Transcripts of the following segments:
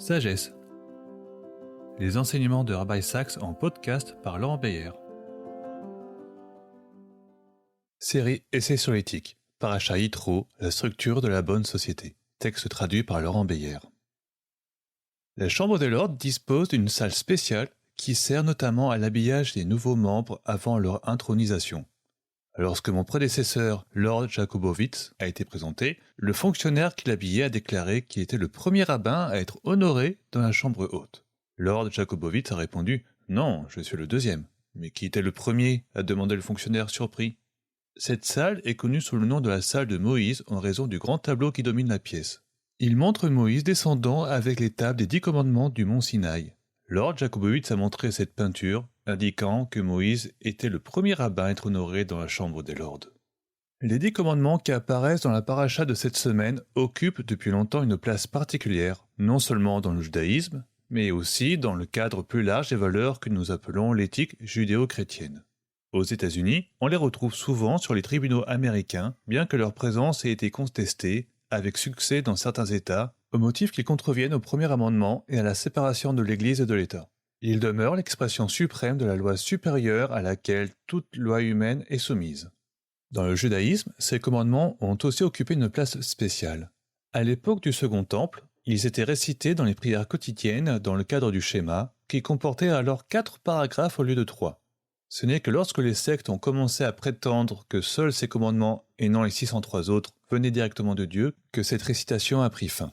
Sagesse. Les enseignements de Rabbi Sacks en podcast par Laurent Beyer. Série Essai sur l'éthique. Paracha Yitro, la structure de la bonne société. Texte traduit par Laurent Beyer. La Chambre de l'Ordre dispose d'une salle spéciale qui sert notamment à l'habillage des nouveaux membres avant leur intronisation. Lorsque mon prédécesseur, Lord Jakobowitz, a été présenté, le fonctionnaire qui l'habillait a déclaré qu'il était le premier rabbin à être honoré dans la chambre haute. Lord Jakobowitz a répondu « Non, je suis le deuxième ». Mais qui était le premier a demandé le fonctionnaire surpris. Cette salle est connue sous le nom de la salle de Moïse en raison du grand tableau qui domine la pièce. Il montre Moïse descendant avec les tables des 10 commandements du mont Sinaï. Lord Jakobowitz a montré cette peinture, indiquant que Moïse était le premier rabbin à être honoré dans la chambre des lords. Les 10 commandements qui apparaissent dans la paracha de cette semaine occupent depuis longtemps une place particulière, non seulement dans le judaïsme, mais aussi dans le cadre plus large des valeurs que nous appelons l'éthique judéo-chrétienne. Aux États-Unis, on les retrouve souvent sur les tribunaux américains, bien que leur présence ait été contestée, avec succès dans certains États, au motif qu'ils contreviennent au premier amendement et à la séparation de l'Église et de l'État. Il demeure l'expression suprême de la loi supérieure à laquelle toute loi humaine est soumise. Dans le judaïsme, ces commandements ont aussi occupé une place spéciale. À l'époque du Second Temple, ils étaient récités dans les prières quotidiennes dans le cadre du schéma, qui comportait alors 4 paragraphes au lieu de 3. Ce n'est que lorsque les sectes ont commencé à prétendre que seuls ces commandements, et non les 603 autres, venaient directement de Dieu, que cette récitation a pris fin.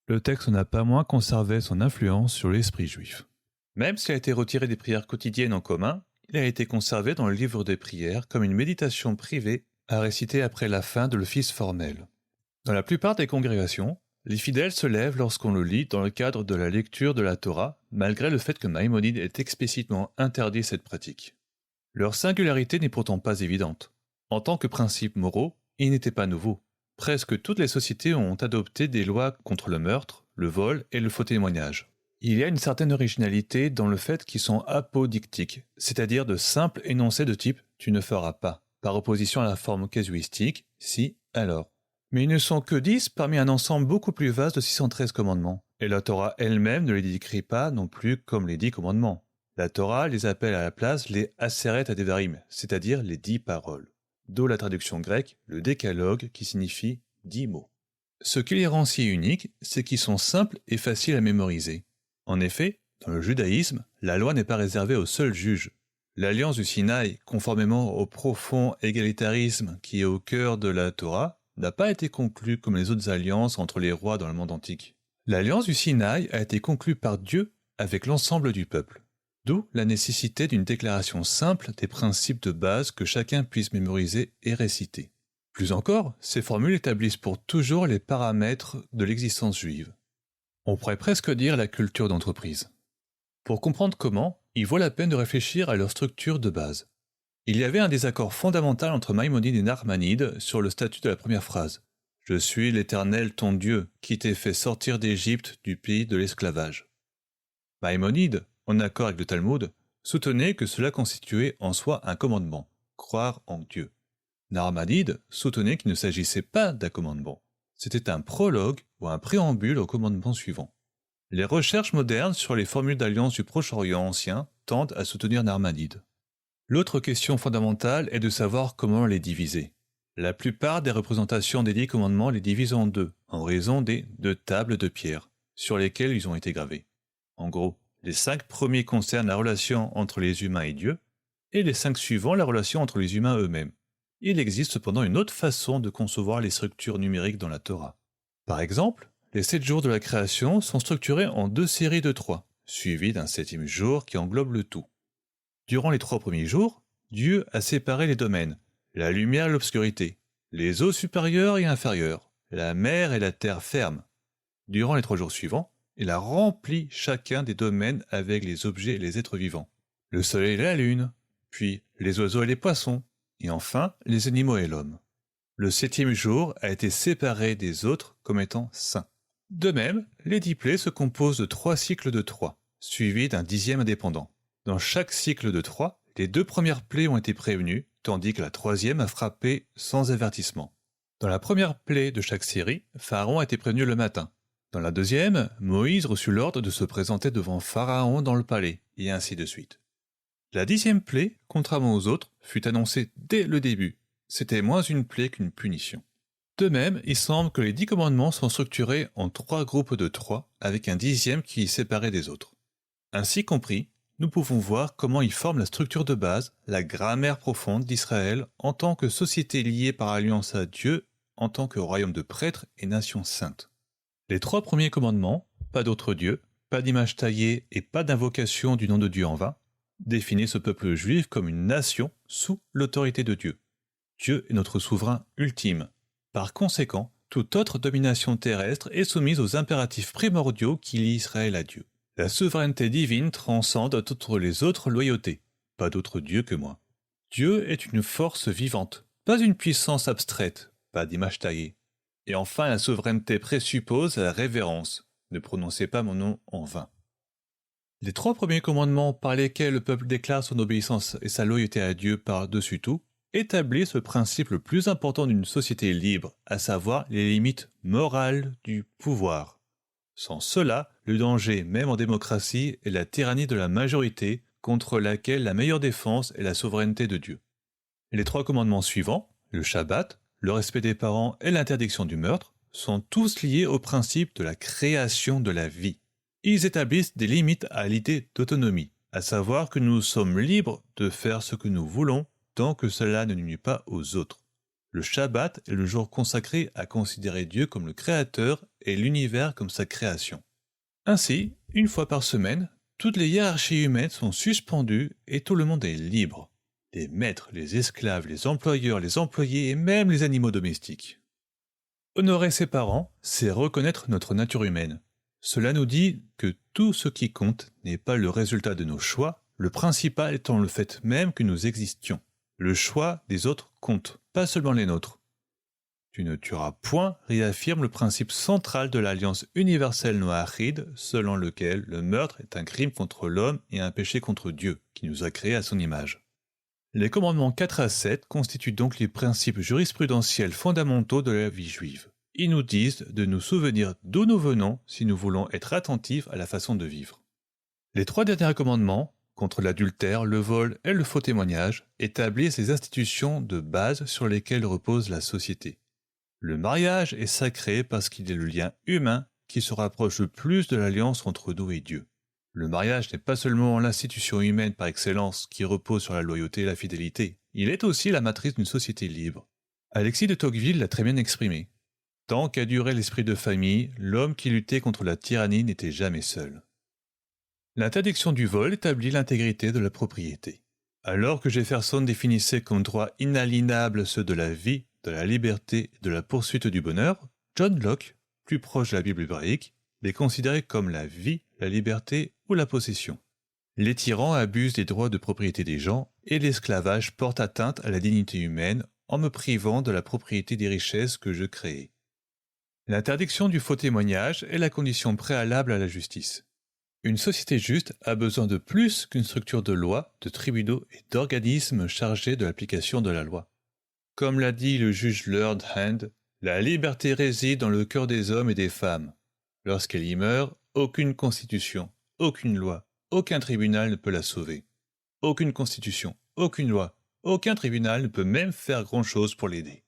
Le texte n'a pas moins conservé son influence sur l'esprit juif. Même s'il a été retiré des prières quotidiennes en commun, il a été conservé dans le livre des prières comme une méditation privée à réciter après la fin de l'office formel. Dans la plupart des congrégations, les fidèles se lèvent lorsqu'on le lit dans le cadre de la lecture de la Torah, malgré le fait que Maïmonide ait explicitement interdit cette pratique. Leur singularité n'est pourtant pas évidente. En tant que principes moraux, ils n'étaient pas nouveaux. Presque toutes les sociétés ont adopté des lois contre le meurtre, le vol et le faux témoignage. Il y a une certaine originalité dans le fait qu'ils sont apodictiques, c'est-à-dire de simples énoncés de type « tu ne feras pas », par opposition à la forme casuistique « si, alors ». Mais ils ne sont que 10 parmi un ensemble beaucoup plus vaste de 613 commandements. Et la Torah elle-même ne les décrit pas non plus comme les 10 commandements. La Torah les appelle à la place les Aseret Adevarim, c'est-à-dire les 10 paroles. D'où la traduction grecque, le décalogue, qui signifie 10 mots. Ce qui les rend si uniques, c'est qu'ils sont simples et faciles à mémoriser. En effet, dans le judaïsme, la loi n'est pas réservée aux seuls juges. L'alliance du Sinaï, conformément au profond égalitarisme qui est au cœur de la Torah, n'a pas été conclue comme les autres alliances entre les rois dans le monde antique. L'alliance du Sinaï a été conclue par Dieu avec l'ensemble du peuple. D'où la nécessité d'une déclaration simple des principes de base que chacun puisse mémoriser et réciter. Plus encore, ces formules établissent pour toujours les paramètres de l'existence juive. On pourrait presque dire la culture d'entreprise. Pour comprendre comment, il vaut la peine de réfléchir à leur structure de base. Il y avait un désaccord fondamental entre Maïmonide et Narmanide sur le statut de la première phrase. « Je suis l'Éternel ton Dieu, qui t'ai fait sortir d'Égypte du pays de l'esclavage. » Maïmonide, en accord avec le Talmud, soutenait que cela constituait en soi un commandement, croire en Dieu. Narmanide soutenait qu'il ne s'agissait pas d'un commandement. C'était un prologue ou un préambule au commandement suivant. Les recherches modernes sur les formules d'alliance du Proche-Orient ancien tendent à soutenir Narmanide. L'autre question fondamentale est de savoir comment les diviser. La plupart des représentations des 10 commandements les divisent en deux, en raison des 2 tables de pierre, sur lesquelles ils ont été gravés. En gros, les 5 premiers concernent la relation entre les humains et Dieu, et les 5 suivants la relation entre les humains eux-mêmes. Il existe cependant une autre façon de concevoir les structures numériques dans la Torah. Par exemple, les 7 jours de la création sont structurés en 2 séries de 3, suivies d'un 7e jour qui englobe le tout. Durant les 3 premiers jours, Dieu a séparé les domaines, la lumière et l'obscurité, les eaux supérieures et inférieures, la mer et la terre ferme. Durant les 3 jours suivants, il a rempli chacun des domaines avec les objets et les êtres vivants. Le soleil et la lune, puis les oiseaux et les poissons, et enfin les animaux et l'homme. Le 7e jour a été séparé des autres comme étant saint. De même, les 10 plaies se composent de 3 cycles de 3, suivis d'un 10e indépendant. Dans chaque cycle de 3, les 2 premières plaies ont été prévenues, tandis que la 3e a frappé sans avertissement. Dans la première plaie de chaque série, Pharaon a été prévenu le matin. Dans la deuxième, Moïse reçut l'ordre de se présenter devant Pharaon dans le palais, et ainsi de suite. La 10e plaie, contrairement aux autres, fut annoncée dès le début. C'était moins une plaie qu'une punition. De même, il semble que les 10 commandements sont structurés en 3 groupes de 3, avec un 10e qui est séparé des autres. Ainsi compris, nous pouvons voir comment ils forment la structure de base, la grammaire profonde d'Israël en tant que société liée par alliance à Dieu, en tant que royaume de prêtres et nation sainte. Les 3 premiers commandements, pas d'autre Dieu, pas d'image taillée et pas d'invocation du nom de Dieu en vain, définissent ce peuple juif comme une nation sous l'autorité de Dieu. Dieu est notre souverain ultime. Par conséquent, toute autre domination terrestre est soumise aux impératifs primordiaux qui lient Israël à Dieu. La souveraineté divine transcende toutes les autres loyautés. Pas d'autre Dieu que moi. Dieu est une force vivante, pas une puissance abstraite, pas d'image taillée. Et enfin, la souveraineté présuppose la révérence. Ne prononcez pas mon nom en vain. Les 3 premiers commandements par lesquels le peuple déclare son obéissance et sa loyauté à Dieu par-dessus tout établissent le principe le plus important d'une société libre, à savoir les limites morales du pouvoir. Sans cela, le danger, même en démocratie, est la tyrannie de la majorité, contre laquelle la meilleure défense est la souveraineté de Dieu. Les 3 commandements suivants, le Shabbat, le respect des parents et l'interdiction du meurtre, sont tous liés au principe de la création de la vie. Ils établissent des limites à l'idée d'autonomie, à savoir que nous sommes libres de faire ce que nous voulons tant que cela ne nuit pas aux autres. Le Shabbat est le jour consacré à considérer Dieu comme le Créateur et l'univers comme sa création. Ainsi, une fois par semaine, toutes les hiérarchies humaines sont suspendues et tout le monde est libre. Les maîtres, les esclaves, les employeurs, les employés et même les animaux domestiques. Honorer ses parents, c'est reconnaître notre nature humaine. Cela nous dit que tout ce qui compte n'est pas le résultat de nos choix, le principal étant le fait même que nous existions. Le choix des autres compte, pas seulement les nôtres. Tu ne tueras point réaffirme le principe central de l'alliance universelle noachide, selon lequel le meurtre est un crime contre l'homme et un péché contre Dieu, qui nous a créés à son image. Les commandements 4 à 7 constituent donc les principes jurisprudentiels fondamentaux de la vie juive. Ils nous disent de nous souvenir d'où nous venons si nous voulons être attentifs à la façon de vivre. Les 3 derniers commandements, contre l'adultère, le vol et le faux témoignage, établissent les institutions de base sur lesquelles repose la société. Le mariage est sacré parce qu'il est le lien humain qui se rapproche le plus de l'alliance entre nous et Dieu. Le mariage n'est pas seulement l'institution humaine par excellence qui repose sur la loyauté et la fidélité, il est aussi la matrice d'une société libre. Alexis de Tocqueville l'a très bien exprimé. Tant qu'a duré l'esprit de famille, l'homme qui luttait contre la tyrannie n'était jamais seul. L'interdiction du vol établit l'intégrité de la propriété. Alors que Jefferson définissait comme droit inaliénable ceux de la vie, de la liberté et de la poursuite du bonheur, John Locke, plus proche de la Bible hébraïque, les considérait comme la vie, la liberté ou la possession. Les tyrans abusent des droits de propriété des gens et l'esclavage porte atteinte à la dignité humaine en me privant de la propriété des richesses que je créais. L'interdiction du faux témoignage est la condition préalable à la justice. Une société juste a besoin de plus qu'une structure de lois, de tribunaux et d'organismes chargés de l'application de la loi. Comme l'a dit le juge Lord Hand, la liberté réside dans le cœur des hommes et des femmes. Lorsqu'elle y meurt, aucune constitution, aucune loi, aucun tribunal ne peut la sauver. Aucune constitution, aucune loi, aucun tribunal ne peut même faire grand-chose pour l'aider.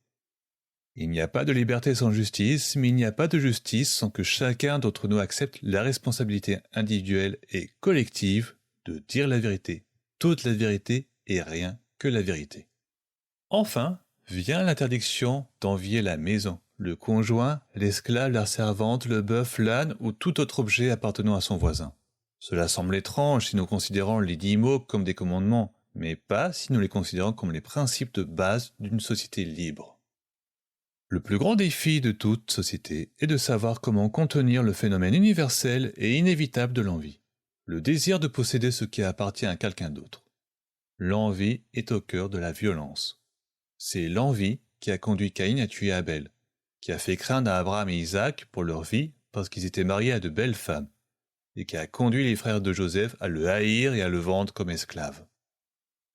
Il n'y a pas de liberté sans justice, mais il n'y a pas de justice sans que chacun d'entre nous accepte la responsabilité individuelle et collective de dire la vérité, toute la vérité et rien que la vérité. Enfin, vient l'interdiction d'envier la maison, le conjoint, l'esclave, la servante, le bœuf, l'âne ou tout autre objet appartenant à son voisin. Cela semble étrange si nous considérons les 10 mots comme des commandements, mais pas si nous les considérons comme les principes de base d'une société libre. Le plus grand défi de toute société est de savoir comment contenir le phénomène universel et inévitable de l'envie, le désir de posséder ce qui appartient à quelqu'un d'autre. L'envie est au cœur de la violence. C'est l'envie qui a conduit Caïn à tuer Abel, qui a fait craindre à Abraham et Isaac pour leur vie parce qu'ils étaient mariés à de belles femmes, et qui a conduit les frères de Joseph à le haïr et à le vendre comme esclave.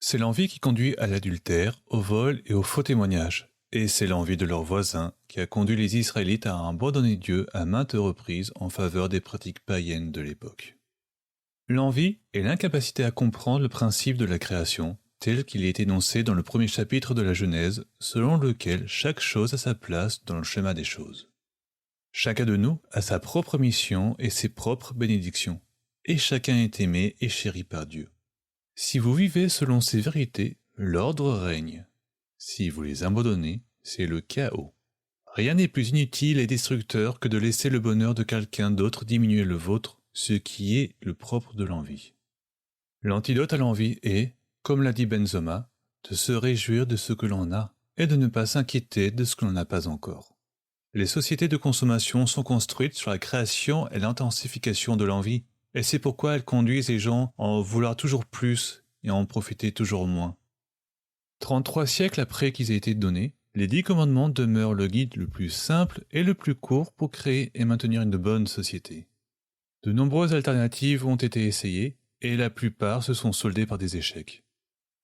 C'est l'envie qui conduit à l'adultère, au vol et au faux témoignage, Et c'est l'envie de leurs voisins qui a conduit les Israélites à abandonner Dieu à maintes reprises en faveur des pratiques païennes de l'époque. L'envie est l'incapacité à comprendre le principe de la création, tel qu'il est énoncé dans le premier chapitre de la Genèse, selon lequel chaque chose a sa place dans le schéma des choses. Chacun de nous a sa propre mission et ses propres bénédictions, et chacun est aimé et chéri par Dieu. Si vous vivez selon ces vérités, l'ordre règne. Si vous les abandonnez, c'est le chaos. Rien n'est plus inutile et destructeur que de laisser le bonheur de quelqu'un d'autre diminuer le vôtre, ce qui est le propre de l'envie. L'antidote à l'envie est, comme l'a dit Benzoma, de se réjouir de ce que l'on a et de ne pas s'inquiéter de ce que l'on n'a pas encore. Les sociétés de consommation sont construites sur la création et l'intensification de l'envie, et c'est pourquoi elles conduisent les gens à en vouloir toujours plus et à en profiter toujours moins. 33 siècles après qu'ils aient été donnés, les 10 commandements demeurent le guide le plus simple et le plus court pour créer et maintenir une bonne société. De nombreuses alternatives ont été essayées, et la plupart se sont soldées par des échecs.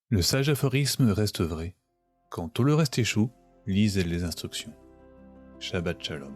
Le sage aphorisme reste vrai. Quand tout le reste échoue, lisez les instructions. Shabbat Shalom.